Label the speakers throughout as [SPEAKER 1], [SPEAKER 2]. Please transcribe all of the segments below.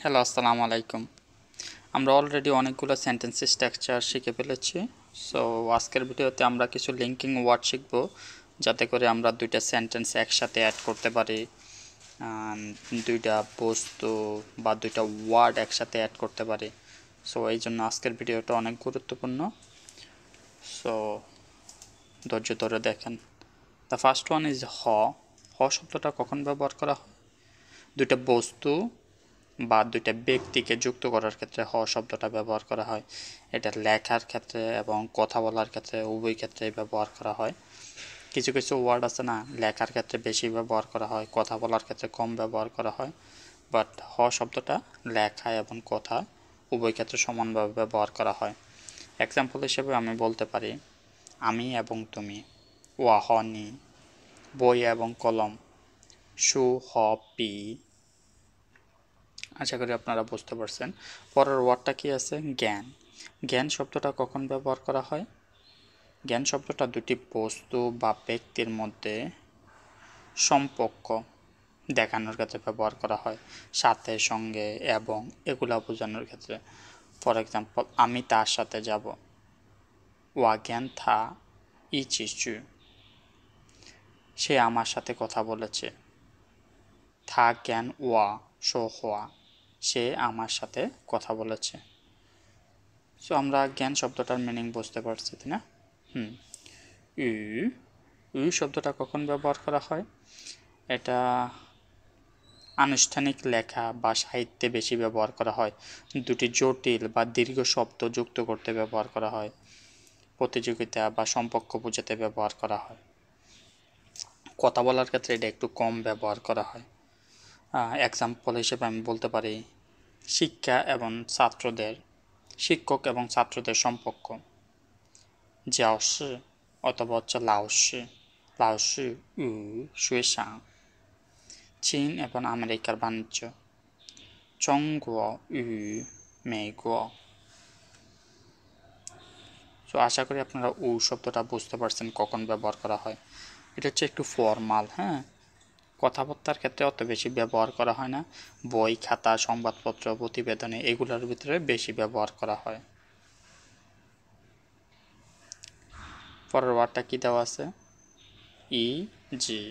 [SPEAKER 1] Hello, আসসালামু আলাইকুম। আমরা অলরেডি অনেকগুলো সেন্টেন্স স্ট্রাকচার শিখে ফেলেছি। সো আজকের ভিডিওতে আমরা কিছু লিঙ্কিং ওয়ার্ড শিখব, যাতে করে আমরা দুইটা সেন্টেন্স একসাথে অ্যাড করতে পারি, দুইটা বস্তু বা দুইটা ওয়ার্ড একসাথে অ্যাড করতে পারি। সো এই জন্য আজকের ভিডিওটা অনেক গুরুত্বপূর্ণ। সো ধৈর্য ধরে দেখেন। দ্য ফার্স্ট ওয়ান ইজ হ। হ শব্দটা কখন ব্যবহার করা হয়? দুইটা বস্তু বা দুইটা ব্যক্তিকে যুক্ত করার ক্ষেত্রে হ শব্দটা ব্যবহার করা হয়। এটা লেখার ক্ষেত্রে এবং কথা বলার ক্ষেত্রে উভয় ক্ষেত্রে ব্যবহার করা হয়। কিছু কিছু ওয়ার্ড আছে না, লেখার ক্ষেত্রে বেশি ব্যবহার করা হয়, কথা বলার ক্ষেত্রে কম ব্যবহার করা হয়। বাট হ শব্দটা লেখা এবং কথা উভয় ক্ষেত্রে সমানভাবে ব্যবহার করা হয়। এক্সাম্পল হিসেবে আমি বলতে পারি, আমি এবং তুমি, ওয়া হ নি, বই এবং কলম, সু হ পি। আশা করি আপনারা বুঝতে পারছেন। পরের ওয়ার্ডটা কি আছে? জ্ঞান। জ্ঞান শব্দটা কখন ব্যবহার করা হয়? জ্ঞান শব্দটা দুটি বস্তু বা ব্যক্তির মধ্যে সম্পর্ক দেখানোর ক্ষেত্রে ব্যবহার করা হয়, সাথে, সঙ্গে, এবং এগুলা বোঝানোর ক্ষেত্রে। ফর এক্সাম্পল, আমি তার সাথে যাব, ওয়া জ্ঞান থা ই চিচু। সে আমার সাথে কথা বলেছে, থা জ্ঞান ওয়া শো হওয়া। সে আমার সাথে কথা বলেছে। সো আমরা জ্ঞান শব্দটার মিনিং বুঝতে পারছি, তাই না? ই ই শব্দটা কখন ব্যবহার করা হয়? এটা আনুষ্ঠানিক লেখা বা সাহিত্যে বেশি ব্যবহার করা হয়। দুটি জটিল বা দীর্ঘ শব্দ যুক্ত করতে ব্যবহার করা হয়। প্রতিযোগিতা বা সম্পর্ক বোঝাতে ব্যবহার করা হয়। কথা বলার ক্ষেত্রে এটা একটু কম ব্যবহার করা হয়। এক্সাম্পল হিসেবে আমি বলতে পারি, শিক্ষা এবং ছাত্রদের, শিক্ষক এবং ছাত্রদের সম্পর্ক, 教室 অথবা হচ্ছে লাওসি, লাওসি উ শুয়েশাং। চীন এবং আমেরিকার বাণিজ্য, 中国与美国। সো আশা করি আপনারা উ শব্দটা বুঝতে পারছেন কখন ব্যবহার করা হয়। এটা হচ্ছে একটু ফর্মাল, হ্যাঁ, কথাবার্তার ক্ষেত্রে অত বেশি ব্যবহার করা হয় না। বই, খাতা, সংবাদপত্র, প্রতিবেদনে এগুলোর ভিতরে বেশি ব্যবহার করা হয়। পরের ওয়ার্ডটা কি দেওয়া আছে? ই জি।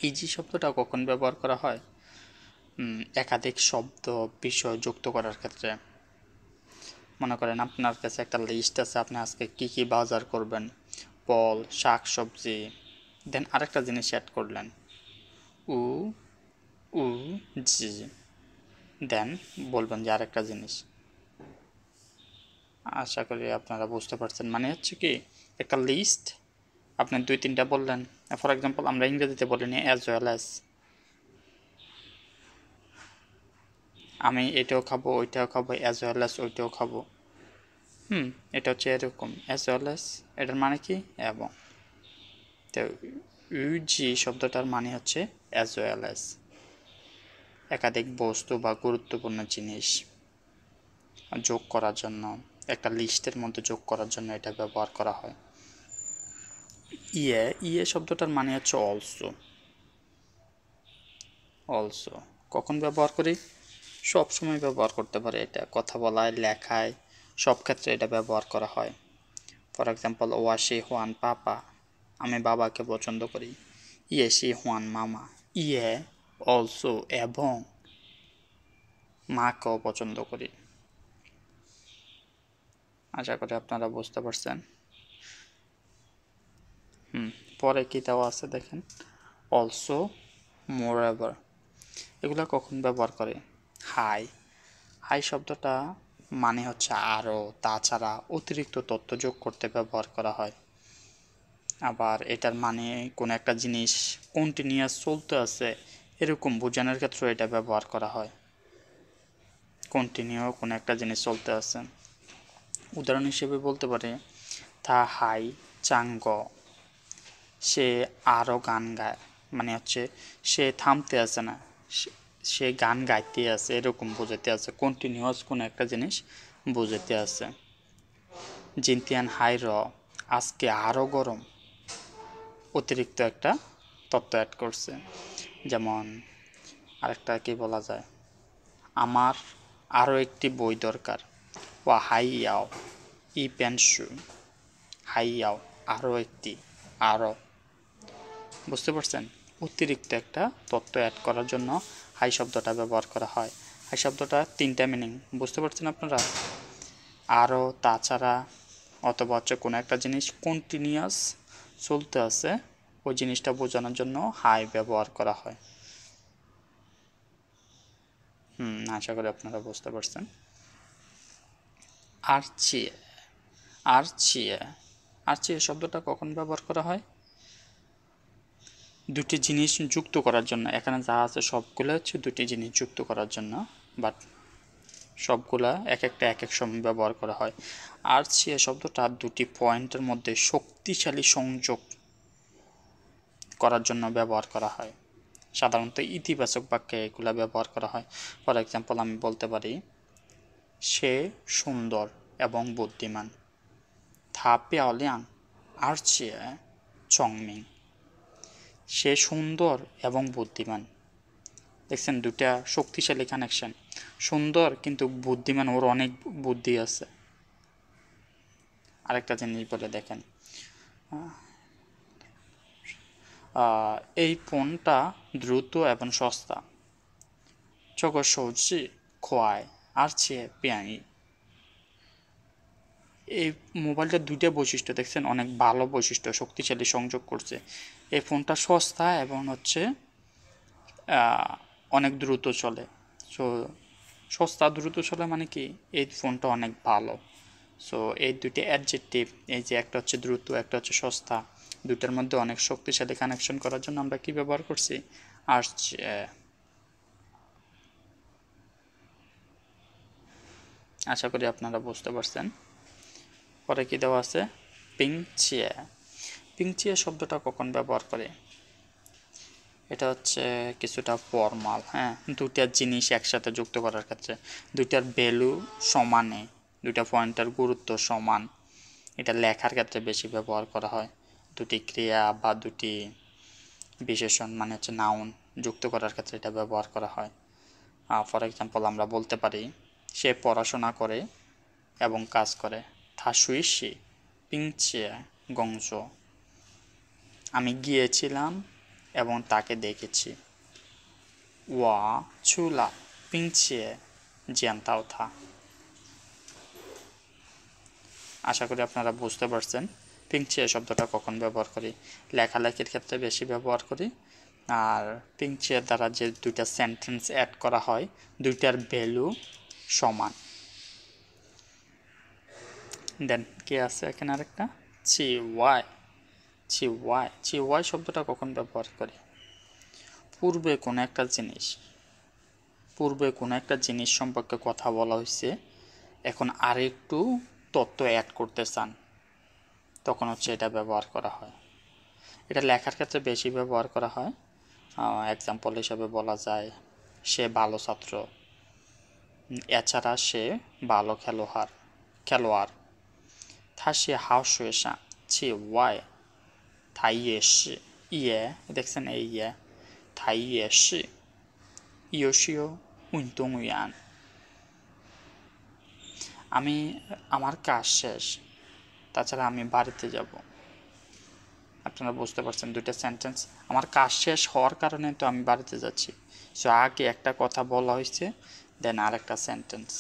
[SPEAKER 1] ইজি শব্দটা কখন ব্যবহার করা হয়? একাধিক শব্দ, বিষয় যুক্ত করার ক্ষেত্রে। মনে করেন আপনার কাছে একটা লিস্ট আছে, আপনি আজকে কি কি বাজার করবেন, ফল, শাক সবজি, দেন আরেকটা জিনিস অ্যাড করলেন, উ উ জি, দেন বলবেন যে আরেকটা জিনিস। আশা করি আপনারা বুঝতে পারছেন। মানে হচ্ছে কি, একটা লিস্ট আপনি দুই তিনটা বললেন। ফর এক্সাম্পল আমরা ইংরেজিতে বলিনি অ্যাজ ওয়েল অ্যাজ, আমি এটাও খাবো ওইটাও খাবো, অ্যাজ ওয়েল অ্যাজ ওইটাও খাবো। এটা হচ্ছে এরকম, অ্যাজ ওয়েল অ্যাজ এটার মানে কি? এবং। তো ইউজি শব্দটার মানে হচ্ছে অ্যাজ ওয়েল অ্যাজ, একাধিক বস্তু বা গুরুত্বপূর্ণ জিনিস যোগ করার জন্য, একটা লিস্টের মধ্যে যোগ করার জন্য এটা ব্যবহার করা হয়। ইয়ে ইয়ে শব্দটার মানে হচ্ছে অলসো। অলসো কখন ব্যবহার করি? সব সময় ব্যবহার করতে পারে, এটা কথা বলায়, লেখায়, সব ক্ষেত্রে এটা ব্যবহার করা হয়। ফর এক্সাম্পল, ওয়াশি হুয়ান পাপা, আমি বাবাকে পছন্দ করি। ইয়ে শি হুয়ান মামা, ইয়ে অলসো এবং মাকেও পছন্দ করি। আশা করি আপনারা বুঝতে পারছেন। পরে কি দেওয়া আছে দেখেন, অলসো, মোর এভার। এগুলো কখন ব্যবহার করে? হাই। হাই শব্দটা মানে হচ্ছে আরও, তাছাড়া, অতিরিক্ত তথ্য যোগ করতে ব্যবহার করা হয়। আবার এটার মানে কোনো একটা জিনিস কন্টিনিউয়াস চলতে আছে এরকম বোঝানোর ক্ষেত্রে এটা ব্যবহার করা হয়। কন্টিনিউ কোনো একটা জিনিস চলতে আছে। উদাহরণ হিসেবে বলতে পারে, থা হাই চাঙ্গ, সে আরও গান গায়। মানে হচ্ছে সে থামতে আছে না, সে গান গাইতে আছে, এরকম বোঝাতে আছে, কন্টিনিউয়াস কোনো একটা জিনিস বোঝাতে আছে। জিনতিয়ান হাই র, আজকে আরও গরম, অতিরিক্ত একটা তথ্য অ্যাড করছে। যেমন আরেকটা কি বলা যায়, আমার আরও একটি বই দরকার। ওয়া হাই ইয়াও ই পেন শু, হাই ইয়াও আরও একটি, আরও। বুঝতে পারছেন? অতিরিক্ত একটা তথ্য অ্যাড করার জন্য হাই শব্দটা ব্যবহার করা হয়। হাই শব্দটা 3টা মিনিং, বুঝতে পারছেন আপনারা? আরও, তাছাড়া, অথবা হচ্ছে কোনো একটা জিনিস কন্টিনিউয়াস চলতে আছে, ওই জিনিসটা বোঝানোর জন্য হাই ব্যবহার করা হয়। আশা করি আপনারা বুঝতে পারছেন। আরচিয়ে, আরচিয়ে, আরচিয়ে শব্দটা কখন ব্যবহার করা হয়? দুটি জিনিস যুক্ত করার জন্য। এখানে যা আছে সবগুলো হচ্ছে দুটি জিনিস যুক্ত করার জন্য, বাট সবগুলা এক একটা এক এক সময় ব্যবহার করা হয়। আরচিয়ে শব্দটা দুটি পয়েন্টের মধ্যে শক্তিশালী সংযোগ করার জন্য ব্যবহার করা হয়। সাধারণত ইতিবাচক বাক্যে এগুলা ব্যবহার করা হয়। ফর এক্সাম্পল আমি বলতে পারি, সে সুন্দর এবং বুদ্ধিমান। থা পিয়াওলিয়াং আরচিয়ে চংমিং। সে সুন্দর এবং বুদ্ধিমান। দেখছেন দুটা শক্তিশালী কানেকশন। সুন্দর কিন্তু বুদ্ধিমান, ওর অনেক বুদ্ধি আছে। আরেকটা জিনিস বলে দেখেন, এই ফোনটা দ্রুত এবং সস্তা। চোখ সৌজি খোয়ায় আর চেয়ে পেয়াই। এই মোবাইলটার দুইটা বৈশিষ্ট্য দেখছেন, অনেক ভালো বৈশিষ্ট্য, শক্তিশালী সংযোগ করছে। এই ফোনটা সস্তা এবং হচ্ছে অনেক দ্রুত চলে। সো সস্তা দ্রুত চলে মানে কি, এই ফোনটা অনেক ভালো। সো এই দুটি অ্যাডজেক্টিভ, এই যে একটা হচ্ছে দ্রুত, একটা হচ্ছে সস্তা, দুটার মধ্যে অনেক শক্তিশালী কানেকশন করার জন্য আমরা কি ব্যবহার করছি? আসছে। আশা করি আপনারা বুঝতে পারছেন। পরে কি দেওয়া আছে? পিংচিয়ে। পিংচিয়ে শব্দটা কখন ব্যবহার করে? এটা হচ্ছে কিছুটা ফর্মাল, হ্যাঁ, দুইটা জিনিস একসাথে যুক্ত করার ক্ষেত্রে, দুইটার ভ্যালু সমানে, দুইটা পয়েন্টের গুরুত্ব সমান, এটা লেখার ক্ষেত্রে বেশি ব্যবহার করা হয়। দুটি ক্রিয়া বা দুটি বিশেষণ মানে হচ্ছে নাউন যুক্ত করার ক্ষেত্রে এটা ব্যবহার করা হয়। ফর এক্সাম্পল আমরা বলতে পারি, সে পড়াশোনা করে এবং কাজ করে। থা সুইশি পিংচিয়ে গংজো। আমি গিয়েছিলাম এবং তাকে দেখেছি। ওয়া চুলা পিংচিয়ে জিয়ান্তাও থা। আশা করি আপনারা বুঝতে পারছেন পিংচিয়ে শব্দটা কখন ব্যবহার করি। লেখালেখির ক্ষেত্রে বেশি ব্যবহার করি। আর পিংচিয়ের দ্বারা যে দুইটা সেন্টেন্স অ্যাড করা হয়, দুইটার ভ্যালু সমান। দেন কি আছে এখানে আরেকটা? চি ওয়াই। চি ওয়াই, চি ওয়াই শব্দটা কখন ব্যবহার করি? পূর্বে কোনো একটা জিনিস সম্পর্কে কথা বলা হয়েছে, এখন আরেকটু তথ্য অ্যাড করতে চান, তখন হচ্ছে এটা ব্যবহার করা হয়। এটা লেখার ক্ষেত্রে বেশি ব্যবহার করা হয়। এক্সাম্পল হিসাবে বলা যায়, সে ভালো ছাত্র, এছাড়া সে ভালো খেলোয়াড়। থা সে হাও শুয়েশা ছি ওয়াই থা ইয়ে শি ইয়ে, দেখছেন এই ইয়ে, থা ইয়ে শি ইয়োশিও উইন্তংয়ান। আমার কাজ শেষ, তাছাড়া আমি বাড়িতে যাব। আপনারা বুঝতে পারছেন দুইটা সেন্টেন্স, আমার কাজ শেষ হওয়ার কারণে তো আমি বাড়িতে যাচ্ছি। সো আগে একটা কথা বলা হয়েছে, দেন আরেকটা সেন্টেন্স।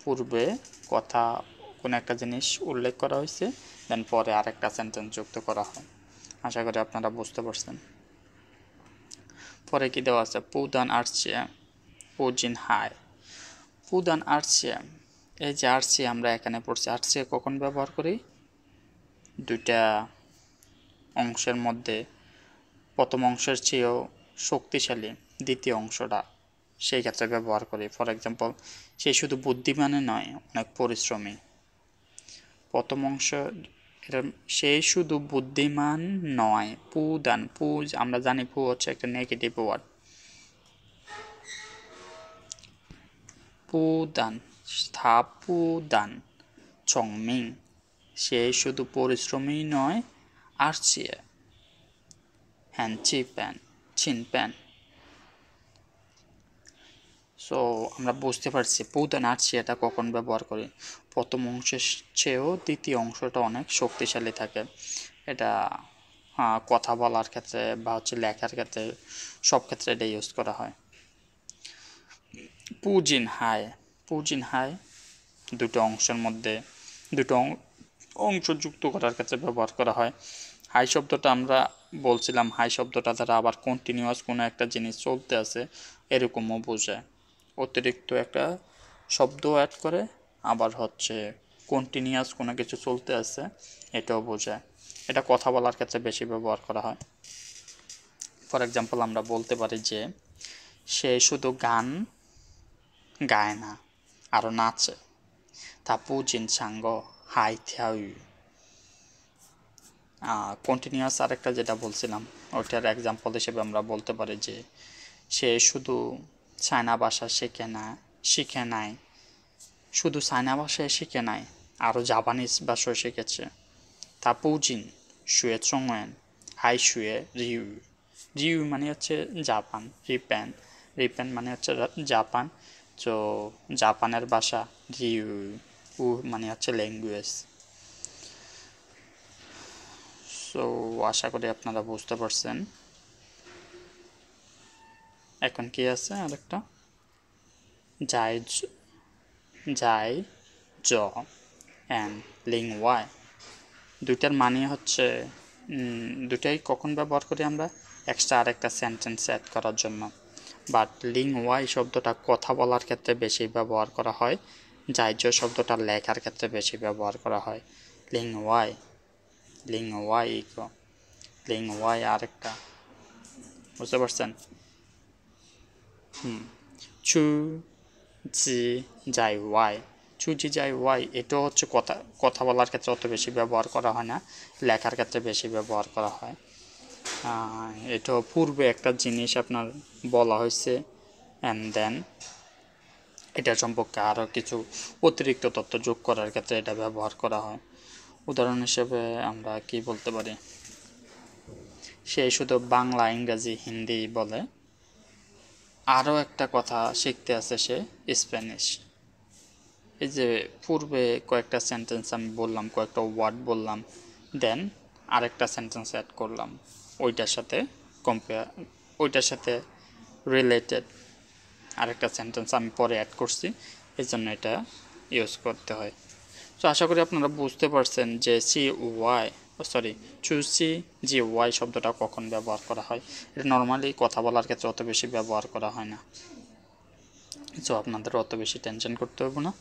[SPEAKER 1] পূর্বে কথা কোনো একটা জিনিস উল্লেখ করা হয়েছে, দেন পরে আরেকটা সেন্টেন্স যুক্ত করা হয়। আশা করি আপনারা বুঝতে পারছেন। পরে কি দেওয়া আছে? পুদান আর্চিয়ে পুজিন হাই। পুদান আর্চিয়ে, এই যে আর্চিয়ে আমরা এখানে পড়ছি, আর্চিয়ে কখন ব্যবহার করি? দুইটা অংশের মধ্যে প্রথম অংশের চেয়েও শক্তিশালী দ্বিতীয় অংশটা, সেই ক্ষেত্রে ব্যবহার করি। ফর এক্সাম্পল, সে শুধু বুদ্ধিমানে নয়, অনেক পরিশ্রমী। প্রথম অংশ, এটা সে শুধু বুদ্ধিমান নয়, পুদান, পুজ আমরা জানি পু হচ্ছে একটা নেগেটিভ ওয়ার্ড। পুদান, পুদান চংমিং, সে শুধু পরিশ্রমী নয়, আর চেয়ে হ্যান চিন প্যান সো আমরা বুঝতে পারছি পুত নাটছি এটা কখন ব্যবহার করি, প্রথম অংশের চেয়েও দ্বিতীয় অংশটা অনেক শক্তিশালী থাকে। এটা কথা বলার ক্ষেত্রে বা হচ্ছে লেখার ক্ষেত্রে সব ক্ষেত্রে এটা ইউজ করা হয়। পুজিন হাই দুটো অংশের মধ্যে দুটো অংশ যুক্ত করার ক্ষেত্রে ব্যবহার করা হয়। হাই শব্দটা আমরা বলছিলাম, হাই শব্দটা দ্বারা আবার কন্টিনিউয়াস কোনো একটা জিনিস চলতে আছে এরকমও বোঝায়। অতিরিক্ত একটা শব্দ অ্যাড করে আবার হচ্ছে কন্টিনিউয়াস কোনো কিছু চলতে আছে এটাও বোঝায়। এটা কথা বলার ক্ষেত্রে বেশি ব্যবহার করা হয়। ফর এক্সাম্পল আমরা বলতে পারি যে সে শুধু গান গায় না, আরও নাচে। তা পুজিন সাঙ্গ হাই থিয়াউ। কন্টিনিউয়াস আরেকটা যেটা বলছিলাম ওইটার এক্সাম্পল হিসেবে আমরা বলতে পারি যে সে শুধু চায়না ভাষা শিখে নাই, শুধু চায়না ভাষায় শিখে নাই, আরও জাপানিজ ভাষাও শিখেছে। তা পুজিন শুয়ে চংয়েন হাই শুয়ে রিউ। রিউ মানে হচ্ছে জাপান, রিপ্যান মানে হচ্ছে জাপান। তো জাপানের ভাষা রিউ, উ মানে হচ্ছে ল্যাঙ্গুয়েজ। সো আশা করি আপনারা বুঝতে পারছেন। এখন কি আছে আরেকটা যাই যাই জ অ্যান্ড লিং ওয়াই, দুইটার মানে হচ্ছে দুটাই কখন ব্যবহার করি আমরা এক্সট্রা আরেকটা সেন্টেন্স অ্যাড করার জন্য। বাট লিং ওয়াই শব্দটা কথা বলার ক্ষেত্রে বেশি ব্যবহার করা হয়, যাইজ শব্দটা লেখার ক্ষেত্রে বেশি ব্যবহার করা হয়। লিং ওয়াই লিং ওয়াই আরেকটা বুঝতে পারছেন। চু জি যাই ওয়াই, চু জি যাই ওয়াই এটাও হচ্ছে কথা বলার ক্ষেত্রে অত বেশি ব্যবহার করা হয় না, লেখার ক্ষেত্রে বেশি ব্যবহার করা হয়। এটাও পূর্বে একটা জিনিস আপনার বলা হয়েছে অ্যান্ড দেন এটা সম্পর্কে আরও কিছু অতিরিক্ত তথ্য যোগ করার ক্ষেত্রে এটা ব্যবহার করা হয়। উদাহরণ হিসেবে আমরা কি বলতে পারি, সে শুধু বাংলা ইংরাজি হিন্দি বলে, আরও একটা কথা শিখতে আছে সে স্প্যানিশ। এই যে পূর্বে কয়েকটা সেন্টেন্স আমি বললাম, কয়েকটা ওয়ার্ড বললাম, দেন আরেকটা সেন্টেন্স অ্যাড করলাম ওইটার সাথে রিলেটেড আরেকটা সেন্টেন্স আমি পরে অ্যাড করছি, এই জন্য এটা ইউজ করতে হয়। তো আশা করি আপনারা বুঝতে পারছেন যে চুসি জি ওয়াই শব্দটা কখন ব্যবহার করা হয়। এটা নর্মালি কথা বলার ক্ষেত্রে অত বেশি ব্যবহার করা হয় না, সো আপনাদের অত বেশি টেনশন করতে হবে না।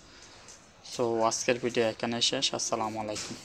[SPEAKER 1] সো আজকের ভিডিও এখানে শেষ। আসসালামু আলাইকুম।